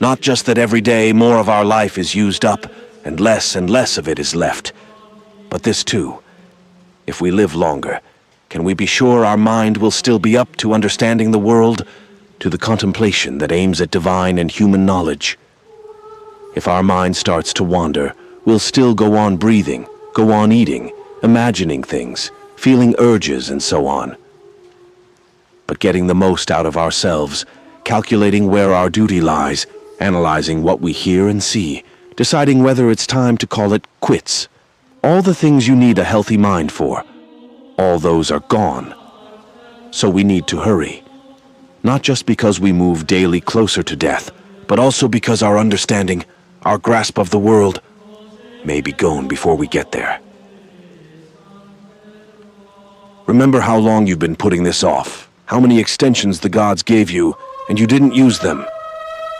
Not just that every day more of our life is used up and less of it is left, but this too. If we live longer, can we be sure our mind will still be up to understanding the world, to the contemplation that aims at divine and human knowledge? If our mind starts to wander, we'll still go on breathing, go on eating, imagining things, feeling urges and so on. But getting the most out of ourselves, calculating where our duty lies, analyzing what we hear and see, deciding whether it's time to call it quits. All the things you need a healthy mind for, all those are gone. So we need to hurry. Not just because we move daily closer to death, but also because our understanding, our grasp of the world, may be gone before we get there. Remember how long you've been putting this off, how many extensions the gods gave you, and you didn't use them.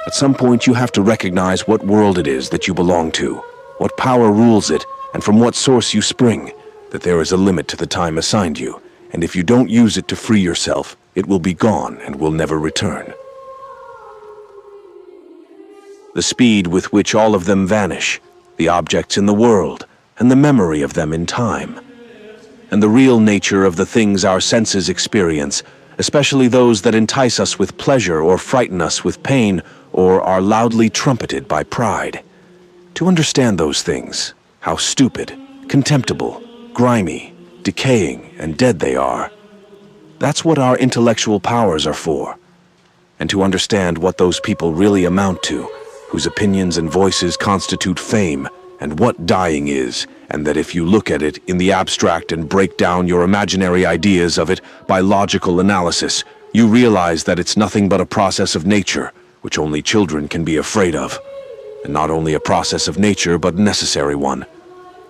At some point you have to recognize what world it is that you belong to, what power rules it, and from what source you spring, that there is a limit to the time assigned you, and if you don't use it to free yourself, it will be gone and will never return. The speed with which all of them vanish, the objects in the world, and the memory of them in time, and the real nature of the things our senses experience, especially those that entice us with pleasure or frighten us with pain, or are loudly trumpeted by pride. To understand those things, how stupid, contemptible, grimy, decaying, and dead they are, that's what our intellectual powers are for. And to understand what those people really amount to, whose opinions and voices constitute fame, and what dying is, and that if you look at it in the abstract and break down your imaginary ideas of it by logical analysis, you realize that it's nothing but a process of nature, which only children can be afraid of. And not only a process of nature, but a necessary one.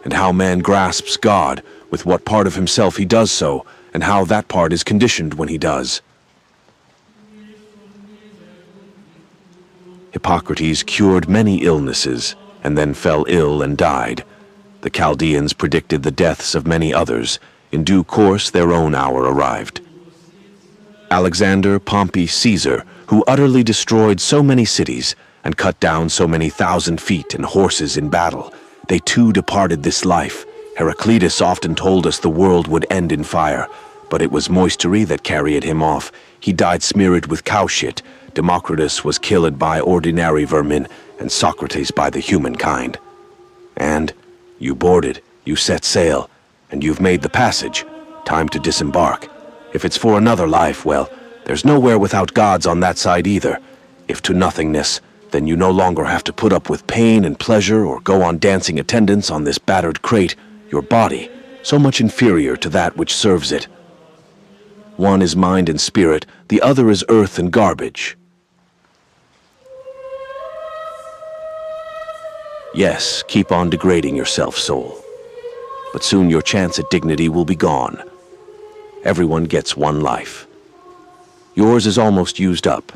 And how man grasps God, with what part of himself he does so, and how that part is conditioned when he does. Hippocrates cured many illnesses, and then fell ill and died. The Chaldeans predicted the deaths of many others. In due course, their own hour arrived. Alexander, Pompey, Caesar, who utterly destroyed so many cities and cut down so many thousand feet and horses in battle, they too departed this life. Heraclitus often told us the world would end in fire, but it was moistery that carried him off. He died smeared with cow shit. Democritus was killed by ordinary vermin, and Socrates by the humankind. And you boarded, you set sail, and you've made the passage. Time to disembark. If it's for another life, well, there's nowhere without gods on that side either. If to nothingness, then you no longer have to put up with pain and pleasure or go on dancing attendance on this battered crate, your body, so much inferior to that which serves it. One is mind and spirit, the other is earth and garbage. Yes, keep on degrading yourself, soul. But soon your chance at dignity will be gone. Everyone gets one life. Yours is almost used up,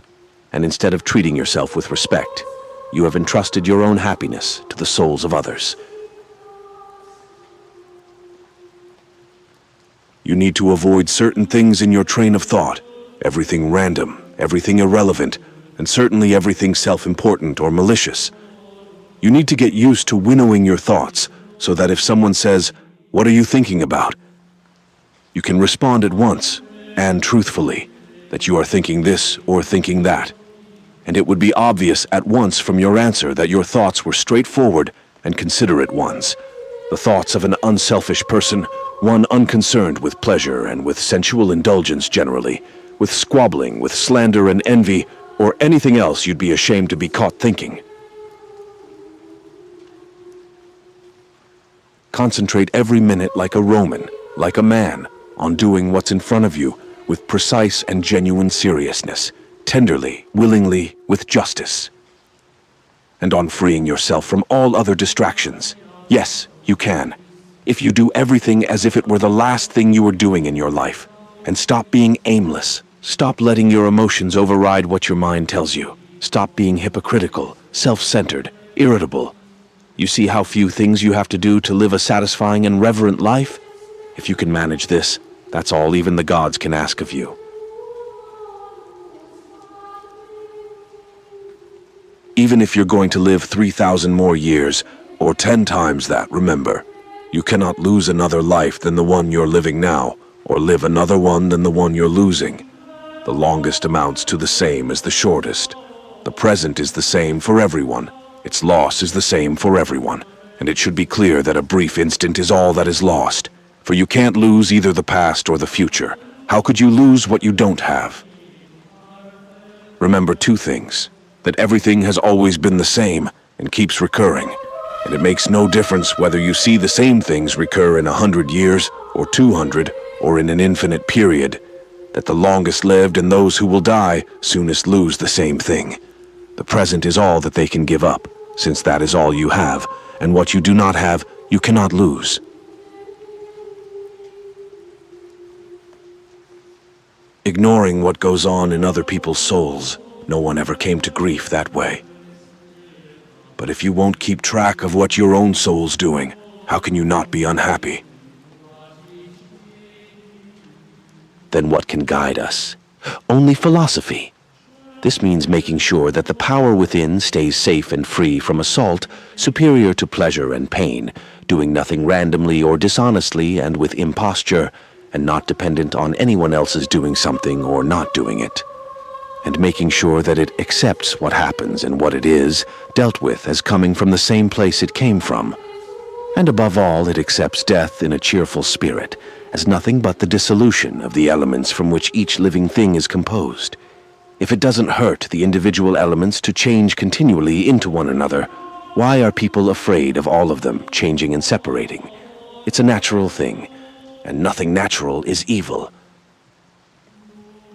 and instead of treating yourself with respect, you have entrusted your own happiness to the souls of others. You need to avoid certain things in your train of thought, everything random, everything irrelevant, and certainly everything self-important or malicious. You need to get used to winnowing your thoughts, so that if someone says, "What are you thinking about?" you can respond at once, and truthfully, that you are thinking this or thinking that. And it would be obvious at once from your answer that your thoughts were straightforward and considerate ones. The thoughts of an unselfish person, one unconcerned with pleasure and with sensual indulgence generally, with squabbling, with slander and envy, or anything else you'd be ashamed to be caught thinking. Concentrate every minute like a Roman, like a man, on doing what's in front of you with precise and genuine seriousness, tenderly, willingly, with justice. And on freeing yourself from all other distractions. Yes, you can. If you do everything as if it were the last thing you were doing in your life, and stop being aimless, stop letting your emotions override what your mind tells you, stop being hypocritical, self-centered, irritable. You see how few things you have to do to live a satisfying and reverent life? If you can manage this, that's all even the gods can ask of you. Even if you're going to live 3,000 more years, or 10 times that, remember, you cannot lose another life than the one you're living now, or live another one than the one you're losing. The longest amounts to the same as the shortest. The present is the same for everyone. Its loss is the same for everyone. And it should be clear that a brief instant is all that is lost. For you can't lose either the past or the future. How could you lose what you don't have? Remember two things: that everything has always been the same and keeps recurring. And it makes no difference whether you see the same things recur in 100 years, or 200, or in an infinite period. That the longest lived and those who will die soonest lose the same thing. The present is all that they can give up, since that is all you have, and what you do not have, you cannot lose. Ignoring what goes on in other people's souls, no one ever came to grief that way. But if you won't keep track of what your own soul's doing, how can you not be unhappy? Then what can guide us? Only philosophy. This means making sure that the power within stays safe and free from assault, superior to pleasure and pain, doing nothing randomly or dishonestly and with imposture, and not dependent on anyone else's doing something or not doing it. And making sure that it accepts what happens and what it is, dealt with as coming from the same place it came from. And above all, it accepts death in a cheerful spirit, as nothing but the dissolution of the elements from which each living thing is composed. If it doesn't hurt the individual elements to change continually into one another, why are people afraid of all of them changing and separating? It's a natural thing, and nothing natural is evil.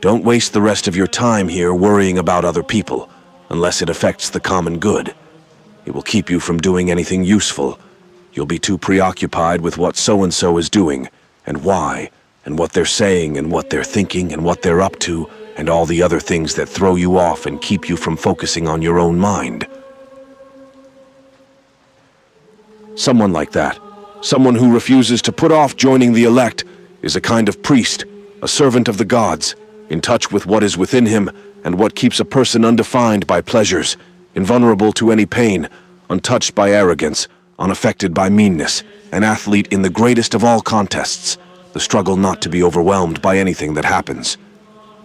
Don't waste the rest of your time here worrying about other people, unless it affects the common good. It will keep you from doing anything useful. You'll be too preoccupied with what so-and-so is doing, and why, and what they're saying, and what they're thinking, and what they're up to, and all the other things that throw you off and keep you from focusing on your own mind. Someone like that, someone who refuses to put off joining the elect, is a kind of priest, a servant of the gods, in touch with what is within him and what keeps a person undefined by pleasures, invulnerable to any pain, untouched by arrogance, unaffected by meanness, an athlete in the greatest of all contests, the struggle not to be overwhelmed by anything that happens.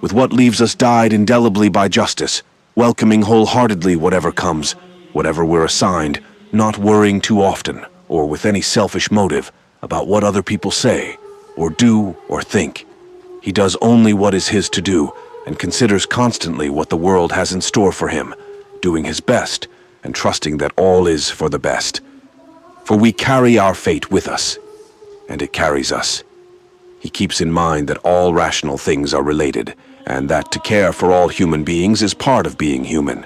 With what leaves us dyed indelibly by justice, welcoming wholeheartedly whatever comes, whatever we're assigned, not worrying too often, or with any selfish motive, about what other people say, or do, or think. He does only what is his to do, and considers constantly what the world has in store for him, doing his best, and trusting that all is for the best. For we carry our fate with us, and it carries us. He keeps in mind that all rational things are related, and that to care for all human beings is part of being human.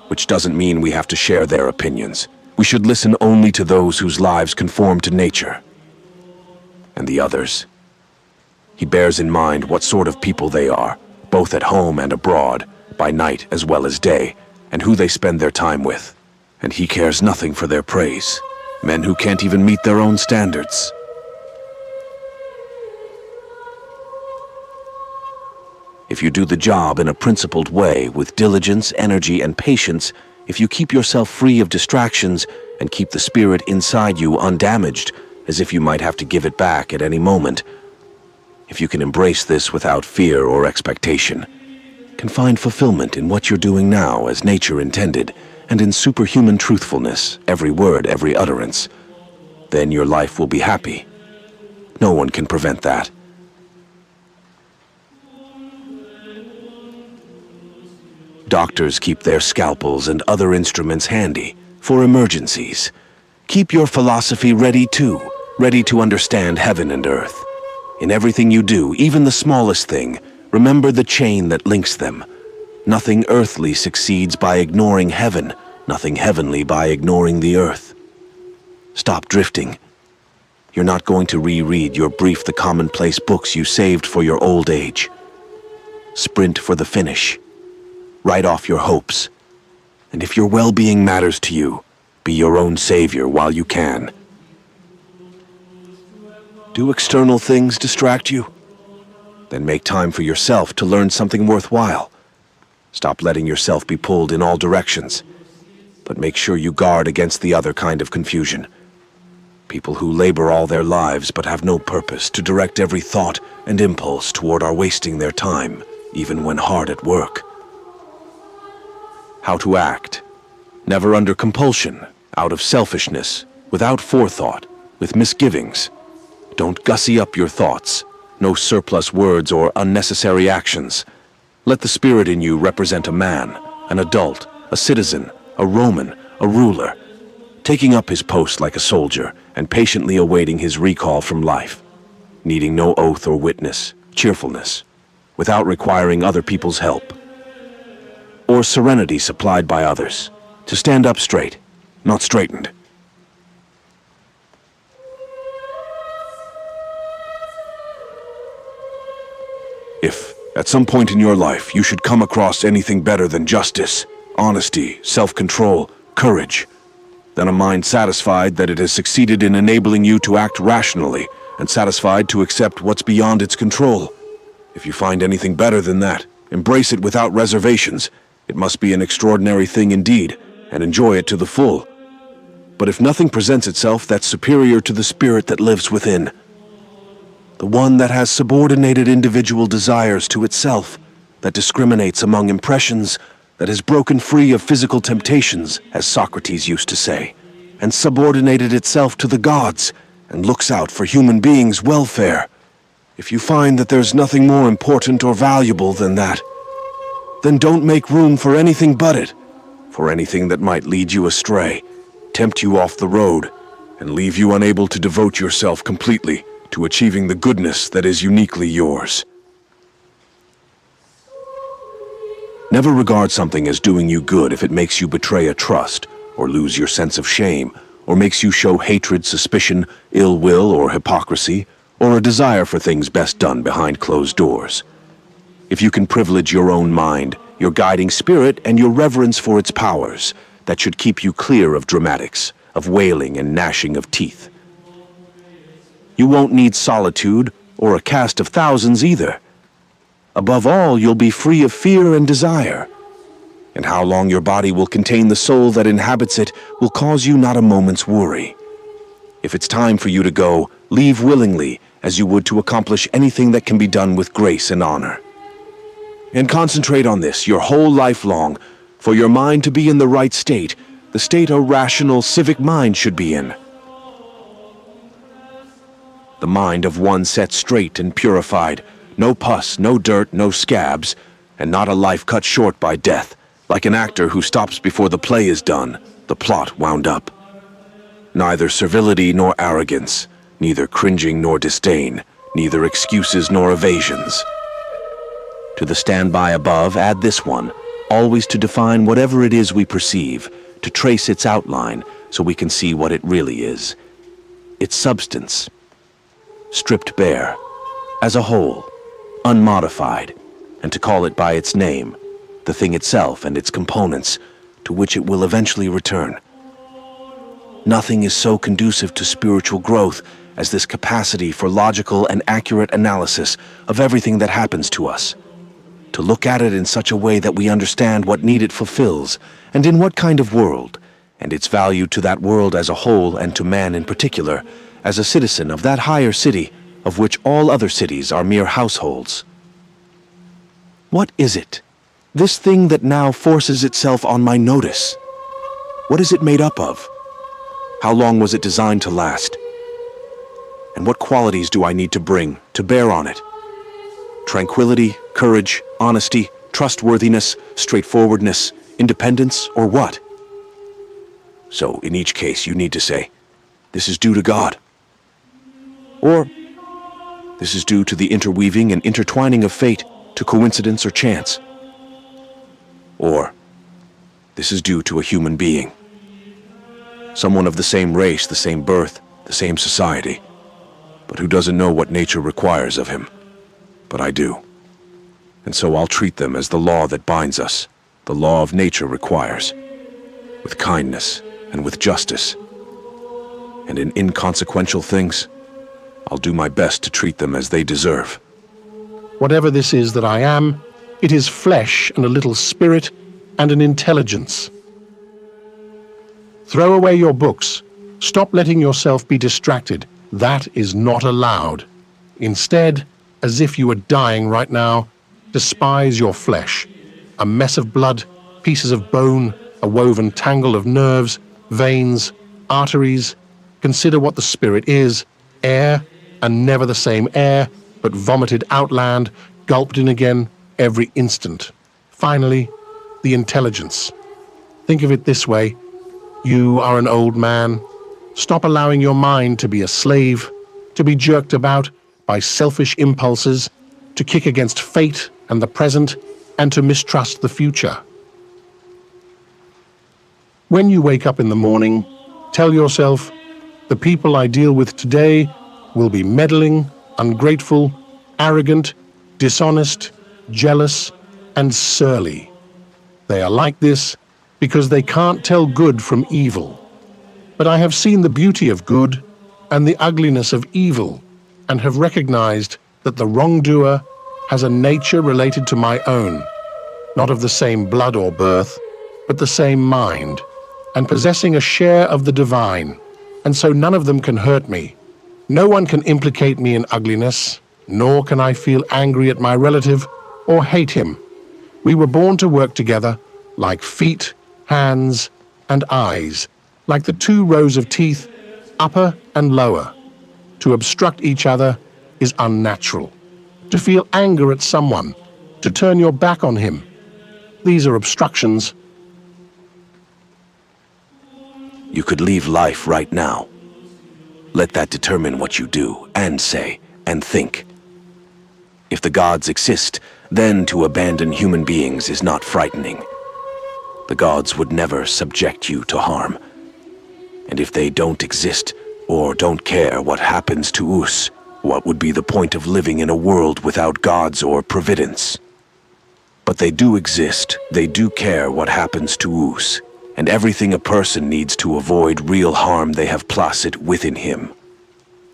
Which doesn't mean we have to share their opinions. We should listen only to those whose lives conform to nature. And the others. He bears in mind what sort of people they are, both at home and abroad, by night as well as day, and who they spend their time with. And he cares nothing for their praise. Men who can't even meet their own standards. If you do the job in a principled way, with diligence, energy, and patience, if you keep yourself free of distractions and keep the spirit inside you undamaged, as if you might have to give it back at any moment, if you can embrace this without fear or expectation, can find fulfillment in what you're doing now as nature intended, and in superhuman truthfulness, every word, every utterance, then your life will be happy. No one can prevent that. Doctors keep their scalpels and other instruments handy for emergencies. Keep your philosophy ready too, ready to understand heaven and earth. In everything you do, even the smallest thing, remember the chain that links them. Nothing earthly succeeds by ignoring heaven, nothing heavenly by ignoring the earth. Stop drifting. You're not going to reread your brief the commonplace books you saved for your old age. Sprint for the finish. Write off your hopes. And if your well-being matters to you, be your own savior while you can. Do external things distract you? Then make time for yourself to learn something worthwhile. Stop letting yourself be pulled in all directions. but make sure you guard against the other kind of confusion. People who labor all their lives but have no purpose to direct every thought and impulse toward are wasting their time, even when hard at work. How to act. Never under compulsion, out of selfishness, without forethought, with misgivings. Don't gussy up your thoughts. No surplus words or unnecessary actions. Let the spirit in you represent a man, an adult, a citizen, a Roman, a ruler, taking up his post like a soldier and patiently awaiting his recall from life, needing no oath or witness, cheerfulness, without requiring other people's help, or serenity supplied by others, to stand up straight, not straightened. If, at some point in your life, you should come across anything better than justice, honesty, self-control, courage, then a mind satisfied that it has succeeded in enabling you to act rationally and satisfied to accept what's beyond its control. If you find anything better than that, embrace it without reservations. It must be an extraordinary thing indeed, and enjoy it to the full. But if nothing presents itself that's superior to the spirit that lives within, the one that has subordinated individual desires to itself, that discriminates among impressions, that has broken free of physical temptations, as Socrates used to say, and subordinated itself to the gods, and looks out for human beings' welfare. If you find that there's nothing more important or valuable than that, then don't make room for anything but it, for anything that might lead you astray, tempt you off the road, and leave you unable to devote yourself completely to achieving the goodness that is uniquely yours. Never regard something as doing you good if it makes you betray a trust, or lose your sense of shame, or makes you show hatred, suspicion, ill will, or hypocrisy, or a desire for things best done behind closed doors. If you can privilege your own mind, your guiding spirit, and your reverence for its powers, that should keep you clear of dramatics, of wailing and gnashing of teeth. You won't need solitude or a cast of thousands either. Above all, you'll be free of fear and desire. And how long your body will contain the soul that inhabits it will cause you not a moment's worry. If it's time for you to go, leave willingly, as you would to accomplish anything that can be done with grace and honor. And concentrate on this your whole life long, for your mind to be in the right state, the state a rational, civic mind should be in. The mind of one set straight and purified, no pus, no dirt, no scabs, and not a life cut short by death, like an actor who stops before the play is done, the plot wound up. Neither servility nor arrogance, neither cringing nor disdain, neither excuses nor evasions. To the standby above, add this one, always to define whatever it is we perceive, to trace its outline so we can see what it really is. Its substance, stripped bare, as a whole, unmodified, and to call it by its name, the thing itself and its components, to which it will eventually return. Nothing is so conducive to spiritual growth as this capacity for logical and accurate analysis of everything that happens to us. To look at it in such a way that we understand what need it fulfills, and in what kind of world, and its value to that world as a whole and to man in particular, as a citizen of that higher city, of which all other cities are mere households. What is it? This thing that now forces itself on my notice. What is it made up of? How long was it designed to last? And what qualities do I need to bring to bear on it? Tranquility, courage, honesty, trustworthiness, straightforwardness, independence, or what? So, in each case, you need to say, this is due to God. Or, this is due to the interweaving and intertwining of fate, to coincidence or chance. Or, this is due to a human being. Someone of the same race, the same birth, the same society, but who doesn't know what nature requires of him. But I do. And so I'll treat them as the law that binds us, the law of nature requires, with kindness and with justice. And in inconsequential things, I'll do my best to treat them as they deserve. Whatever this is that I am, it is flesh and a little spirit and an intelligence. Throw away your books. Stop letting yourself be distracted. That is not allowed. Instead, as if you were dying right now, despise your flesh. A mess of blood, pieces of bone, a woven tangle of nerves, veins, arteries. Consider what the spirit is: air, and never the same air, but vomited outland, gulped in again every instant. Finally, the intelligence. Think of it this way: you are an old man. Stop allowing your mind to be a slave, to be jerked about by selfish impulses, to kick against fate and the present, and to mistrust the future. When you wake up in the morning, tell yourself, the people I deal with today will be meddling, ungrateful, arrogant, dishonest, jealous, and surly. They are like this because they can't tell good from evil. But I have seen the beauty of good and the ugliness of evil, and have recognized that the wrongdoer has a nature related to my own, not of the same blood or birth, but the same mind, and possessing a share of the divine, and so none of them can hurt me. No one can implicate me in ugliness, nor can I feel angry at my relative or hate him. We were born to work together, like feet, hands, and eyes, like the two rows of teeth, upper and lower. To obstruct each other is unnatural. To feel anger at someone, to turn your back on him, these are obstructions. You could leave life right now. Let that determine what you do and say and think. If the gods exist, then to abandon human beings is not frightening. The gods would never subject you to harm. And if they don't exist, or don't care what happens to us, what would be the point of living in a world without gods or providence? But they do exist, they do care what happens to us, and everything a person needs to avoid real harm they have placid within him.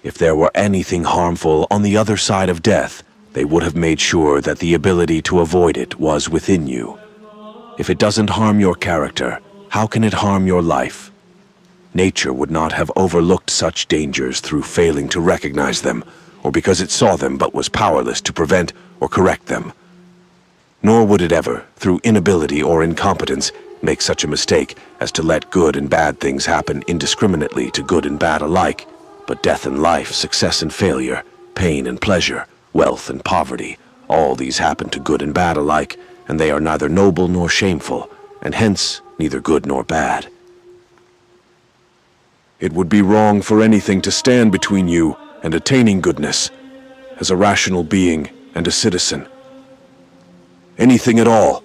If there were anything harmful on the other side of death, they would have made sure that the ability to avoid it was within you. If it doesn't harm your character, how can it harm your life? Nature would not have overlooked such dangers through failing to recognize them, or because it saw them but was powerless to prevent or correct them. Nor would it ever, through inability or incompetence, make such a mistake as to let good and bad things happen indiscriminately to good and bad alike, but death and life, success and failure, pain and pleasure, wealth and poverty, all these happen to good and bad alike, and they are neither noble nor shameful, and hence neither good nor bad. It would be wrong for anything to stand between you and attaining goodness, as a rational being and a citizen. Anything at all,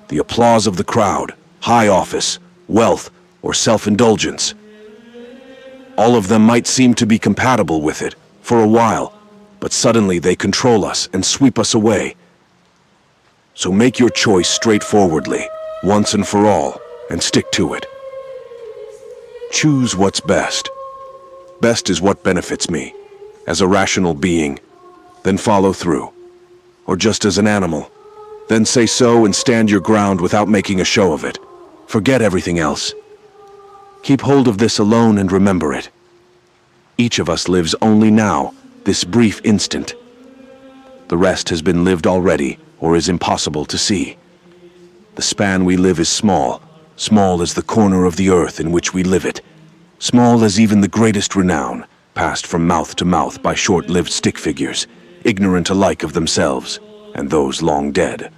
the applause of the crowd, high office, wealth, or self-indulgence. All of them might seem to be compatible with it for a while, but suddenly they control us and sweep us away. So make your choice straightforwardly, once and for all, and stick to it. Choose what's best. Best is what benefits me, as a rational being, then follow through. Or just as an animal, then say so and stand your ground without making a show of it. Forget everything else. Keep hold of this alone and remember it. Each of us lives only now, this brief instant. The rest has been lived already, or is impossible to see. The span we live is small, small as the corner of the earth in which we live it, small as even the greatest renown, passed from mouth to mouth by short-lived stick figures, ignorant alike of themselves and those long dead.